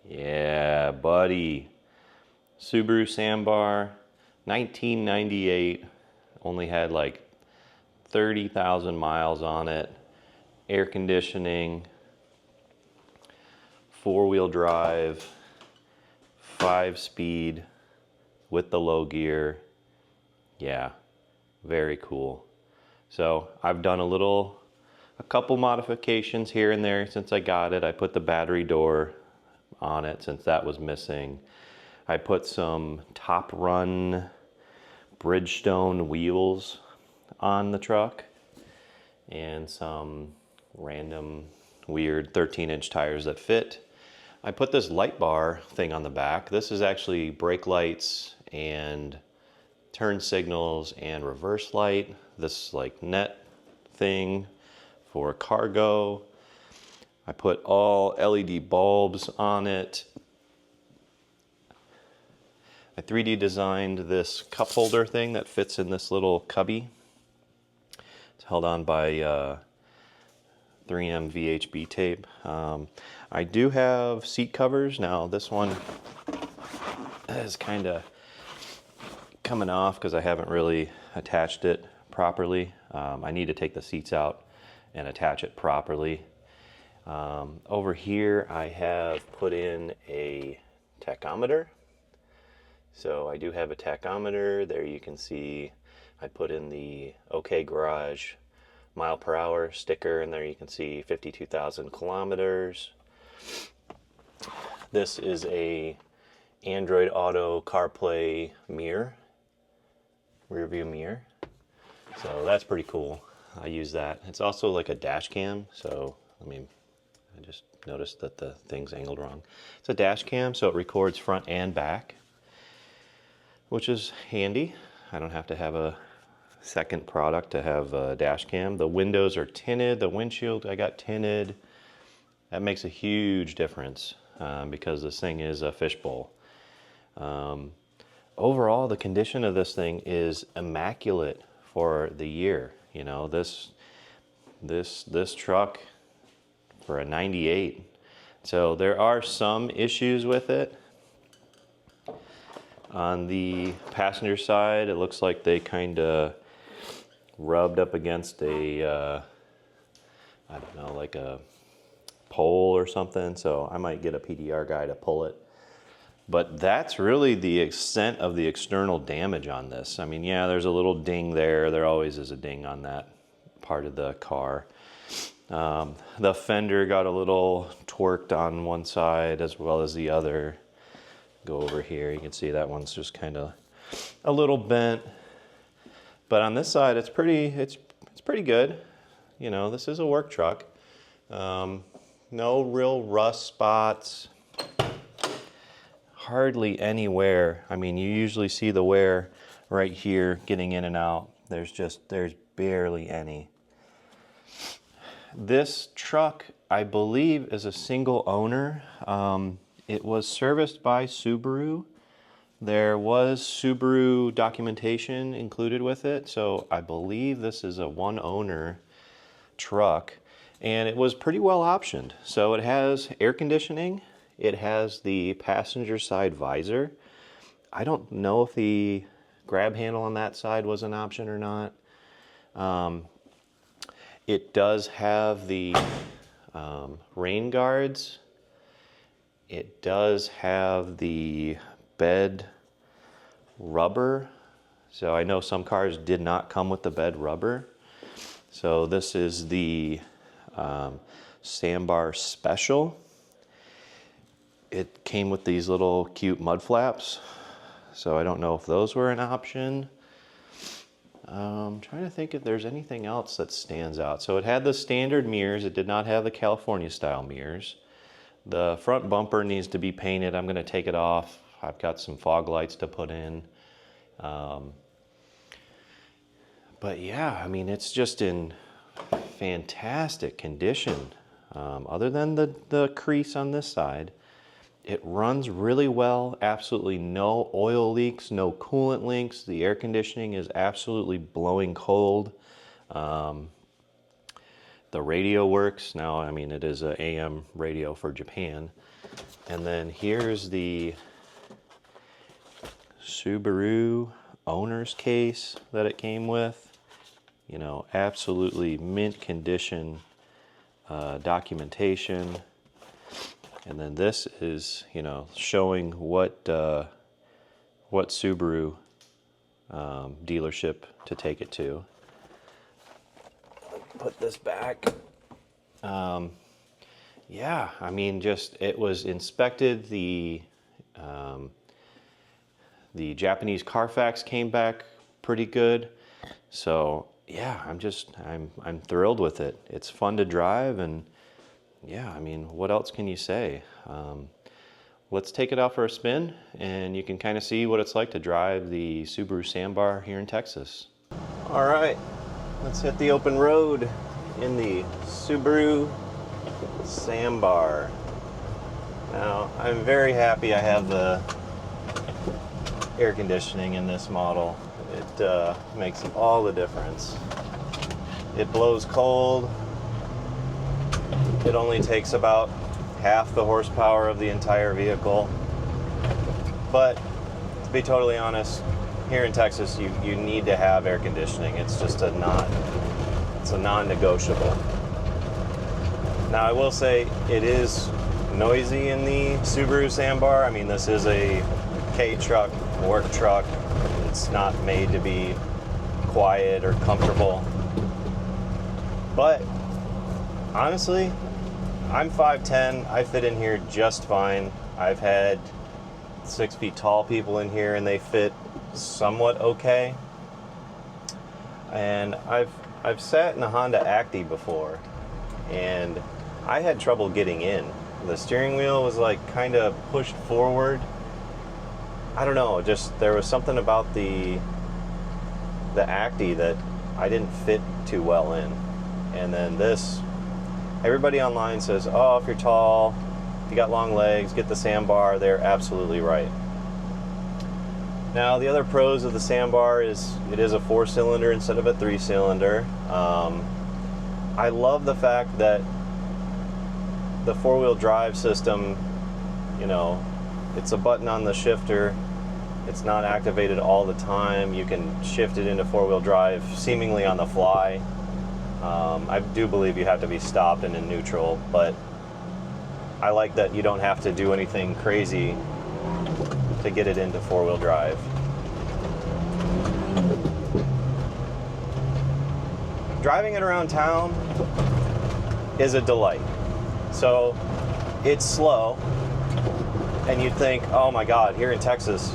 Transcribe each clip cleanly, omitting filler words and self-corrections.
Yeah, buddy. Subaru Sambar, 1998. Only had like 30,000 miles on it. Air conditioning, four-wheel drive, 5-speed with the low gear. Yeah, very cool. So I've done a couple modifications here and there since I got it. I put the battery door on it since that was missing. I put some top run Bridgestone wheels on the truck and some random weird 13-inch tires that fit. I put this light bar thing on the back. This is actually brake lights and turn signals and reverse light. This like net thing for cargo. I put all LED bulbs on it. I 3D designed this cup holder thing that fits in this little cubby. It's held on by 3M VHB tape. I do have seat covers. Now this one is kind of coming off because I haven't really attached it properly. I need to take the seats out and attach it properly. Over here I have put in a tachometer. So I do have a tachometer. There you can see I put in the OK Garage mile per hour sticker, and there you can see 52,000 kilometers. This is a Android Auto CarPlay mirror, rear view mirror. So that's pretty cool. I use that. It's also like a dash cam. So, I mean, I just noticed that the thing's angled wrong. It's a dash cam, so it records front and back, which is handy. I don't have to have a second product to have a dash cam. The windows are tinted. The windshield I got tinted. That makes a huge difference because this thing is a fishbowl. Overall, the condition of this thing is immaculate for the year. You know, this truck for a 98. So there are some issues with it. On the passenger side, it looks like they kind of rubbed up against a, I don't know, like a pole or something. So I might get a PDR guy to pull it. But that's really the extent of the external damage on this. I mean, yeah, there's a little ding there. There always is a ding on that part of the car. The fender got a little torqued on one side as well as the other. Go over here, you can see that one's just kind of a little bent, but on this side it's pretty good. You know, this is a work truck. No real rust spots, hardly any wear. I mean, you usually see the wear right here getting in and out. There's barely any. This truck, I believe, is a single owner. It was serviced by Subaru. There was Subaru documentation included with it, so I believe this is a one-owner truck, and it was pretty well optioned. So it has air conditioning, it has the passenger side visor. I don't know if the grab handle on that side was an option or not. It does have the rain guards. It does have the bed rubber. So I know some cars did not come with the bed rubber. So this is the Sambar Special. It came with these little cute mud flaps. So I don't know if those were an option. I'm trying to think if there's anything else that stands out. So it had the standard mirrors. It did not have the California style mirrors. The front bumper needs to be painted. I'm going to take it off. I've got some fog lights to put in. But yeah, I mean, it's just in fantastic condition. Other than the crease on this side, it runs really well. Absolutely no oil leaks, no coolant leaks. The air conditioning is absolutely blowing cold. the radio works. Now, I mean, it is a AM radio for Japan. And then here's the Subaru owner's case that it came with. You know, absolutely mint condition documentation. And then this is, you know, showing what Subaru dealership to take it to. Put this back. Yeah, I mean, just it was inspected. The Japanese Carfax came back pretty good. So yeah, I'm thrilled with it. It's fun to drive, and yeah, I mean, what else can you say? Let's take it out for a spin, and you can kind of see what it's like to drive the Subaru Sambar here in Texas. All right, let's hit the open road in the Subaru Sambar. Now, I'm very happy I have the air conditioning in this model. It makes all the difference. It blows cold. It only takes about half the horsepower of the entire vehicle. But to be totally honest, here in Texas, you need to have air conditioning. It's just a non-negotiable. Now, I will say it is noisy in the Subaru Sambar. I mean, this is a K truck, work truck. It's not made to be quiet or comfortable. But honestly, I'm 5'10". I fit in here just fine. I've had 6 feet tall people in here and they fit somewhat okay. And I've sat in a Honda Acti before, and I had trouble getting in. The steering wheel was like kind of pushed forward. I don't know, just there was something about the Acti that I didn't fit too well in. And then this, everybody online says, oh, if you're tall, if you got long legs, get the Sambar. They're absolutely right. Now, the other pros of the Sambar is it is a 4-cylinder instead of a 3-cylinder. I love the fact that the 4-wheel drive system, you know, it's a button on the shifter. It's not activated all the time. You can shift it into 4-wheel drive seemingly on the fly. I do believe you have to be stopped and in neutral, but I like that you don't have to do anything crazy to get it into 4-wheel drive. Driving it around town is a delight. So it's slow, and you'd think, oh my God, here in Texas,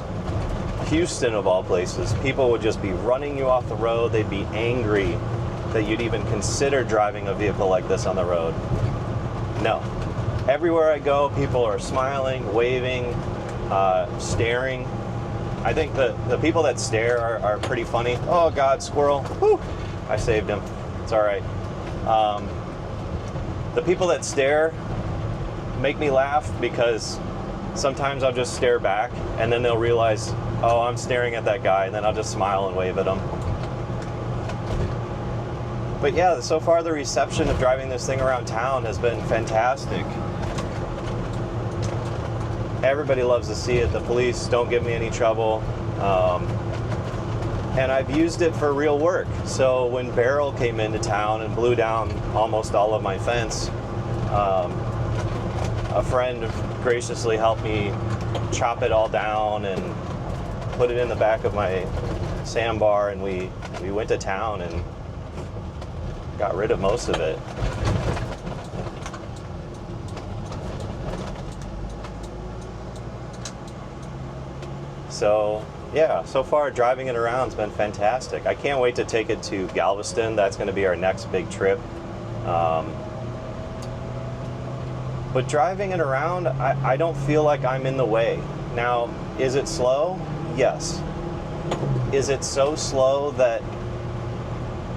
Houston of all places, people would just be running you off the road. They'd be angry that you'd even consider driving a vehicle like this on the road. No. Everywhere I go, people are smiling, waving, staring. I think the people that stare are pretty funny. Oh God, squirrel. Whew. I saved him. It's all right. The people that stare make me laugh because sometimes I'll just stare back and then they'll realize, oh, I'm staring at that guy, and then I'll just smile and wave at them. But yeah, so far the reception of driving this thing around town has been fantastic. Everybody loves to see it. The police don't give me any trouble. And I've used it for real work. So when Beryl came into town and blew down almost all of my fence, a friend graciously helped me chop it all down and put it in the back of my Sambar, and we went to town and got rid of most of it. So yeah, so far driving it around has been fantastic. I can't wait to take it to Galveston. That's going to be our next big trip. But driving it around, I don't feel like I'm in the way. Now, is it slow? Yes. Is it so slow that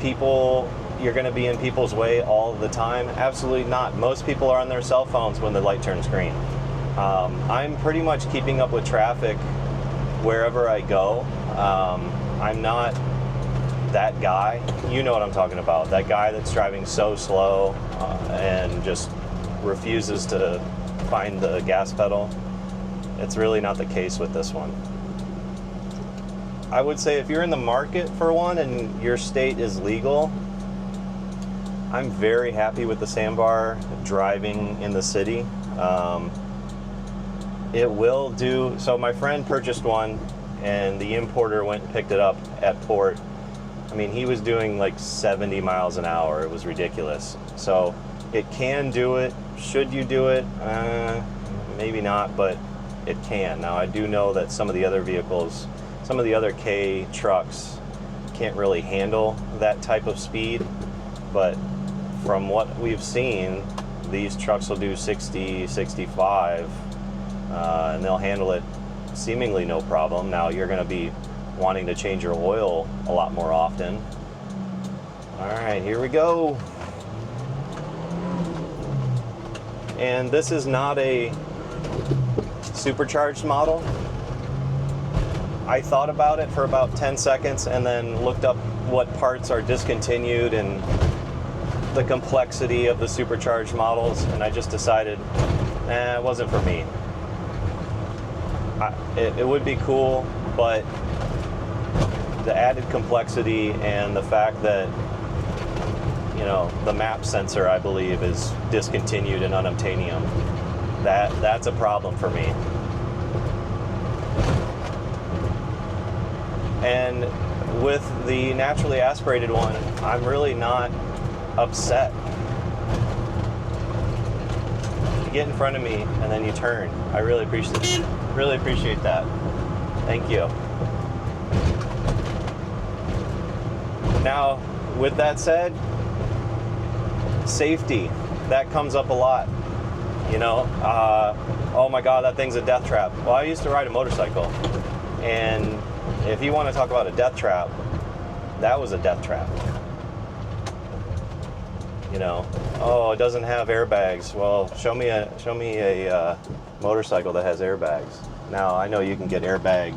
you're going to be in people's way all the time? Absolutely not. Most people are on their cell phones when the light turns green. I'm pretty much keeping up with traffic wherever I go. I'm not that guy, you know what I'm talking about. That guy that's driving so slow and just refuses to find the gas pedal. It's really not the case with this one. I would say if you're in the market for one and your state is legal, I'm very happy with the Sambar driving in the city. It will do, so my friend purchased one and the importer went and picked it up at port. I mean, he was doing like 70 miles an hour. It was ridiculous. So it can do it. Should you do it? Maybe not, but it can. Now I do know that some of the other vehicles, some of the other K trucks can't really handle that type of speed, but from what we've seen, these trucks will do 60, 65, and they'll handle it seemingly no problem. Now you're going to be wanting to change your oil a lot more often. All right, here we go. And this is not a supercharged model. I thought about it for about 10 seconds and then looked up what parts are discontinued and the complexity of the supercharged models, and I just decided, it wasn't for me. It would be cool, but the added complexity and the fact that, you know, the map sensor, I believe, is discontinued in unobtainium, that's a problem for me. And with the naturally aspirated one, I'm really not upset. You get in front of me and then you turn. I really appreciate that. Thank you. Now, with that said, safety, that comes up a lot. You know, oh my God, that thing's a death trap. Well, I used to ride a motorcycle, and if you want to talk about a death trap, that was a death trap. You know, oh, it doesn't have airbags. Well, show me a motorcycle that has airbags. Now, I know you can get airbag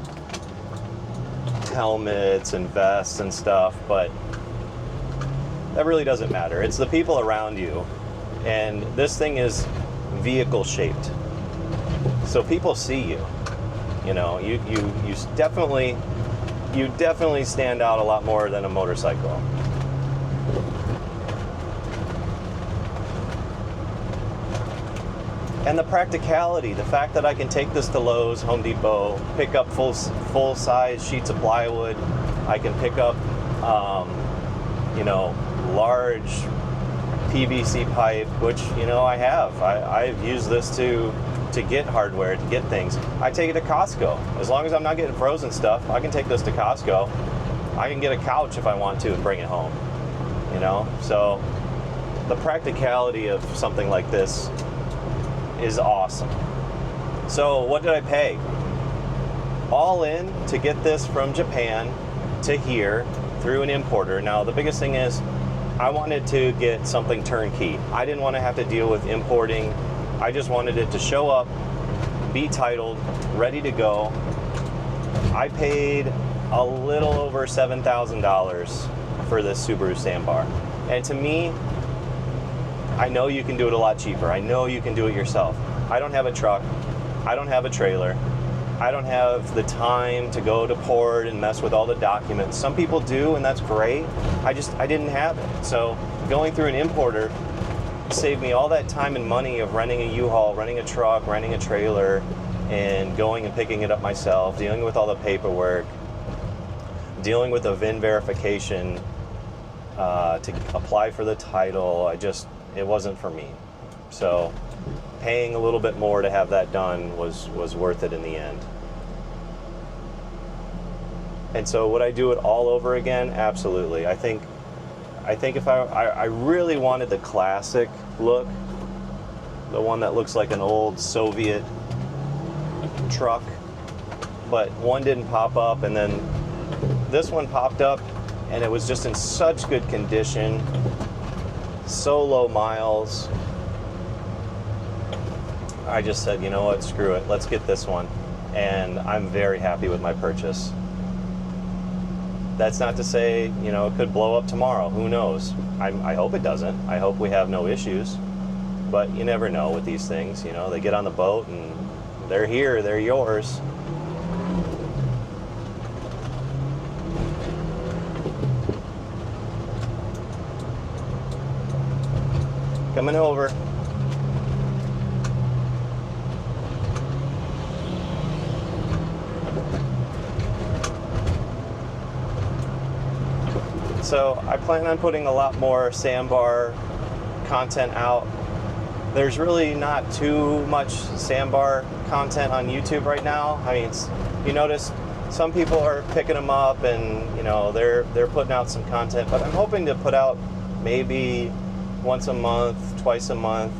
helmets and vests and stuff, but that really doesn't matter. It's the people around you, and this thing is vehicle shaped, so people see you. You know, you definitely stand out a lot more than a motorcycle. And the practicality, the fact that I can take this to Lowe's, Home Depot, pick up full size sheets of plywood. I can pick up, you know, large PVC pipe, which, you know, I have. I've used this to get hardware, to get things. I take it to Costco. As long as I'm not getting frozen stuff, I can take this to Costco. I can get a couch if I want to and bring it home, you know? So the practicality of something like this is awesome. So what did I pay? All in to get this from Japan to here through an importer. Now the biggest thing is I wanted to get something turnkey. I didn't want to have to deal with importing. I just wanted it to show up, be titled, ready to go. I paid a little over $7,000 for this Subaru Sambar. And to me, I know you can do it a lot cheaper. I know you can do it yourself. I don't have a truck. I don't have a trailer. I don't have the time to go to port and mess with all the documents. Some people do, and that's great. I didn't have it. So going through an importer saved me all that time and money of renting a U-Haul, renting a truck, renting a trailer, and going and picking it up myself, dealing with all the paperwork, dealing with the VIN verification to apply for the title. It wasn't for me. So paying a little bit more to have that done was worth it in the end. And so would I do it all over again? Absolutely. I think if I really wanted the classic look, the one that looks like an old Soviet truck, but one didn't pop up, and then this one popped up and it was just in such good condition, so low miles. I just said, you know what, screw it, let's get this one. And I'm very happy with my purchase. that's not to say, you know, it could blow up tomorrow. Who knows? I hope it doesn't. I hope we have no issues. But you never know with these things. You know, they get on the boat and they're here. They're yours. Coming over. So I plan on putting a lot more Sambar content out. There's really not too much Sambar content on YouTube right now. I mean, you notice some people are picking them up and, you know, they're putting out some content, but I'm hoping to put out maybe once a month, twice a month,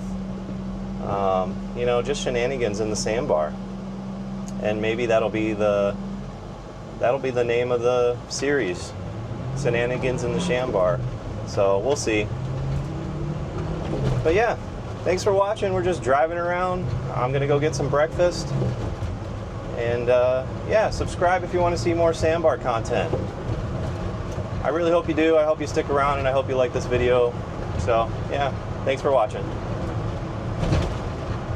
you know, just shenanigans in the Sambar. And maybe that'll be the name of the series. Shenanigans in the Sambar. So we'll see. But yeah, thanks for watching. We're just driving around. I'm gonna go get some breakfast. And yeah, subscribe if you want to see more Sambar content. I really hope you do. I hope you stick around and I hope you like this video. So yeah, thanks for watching.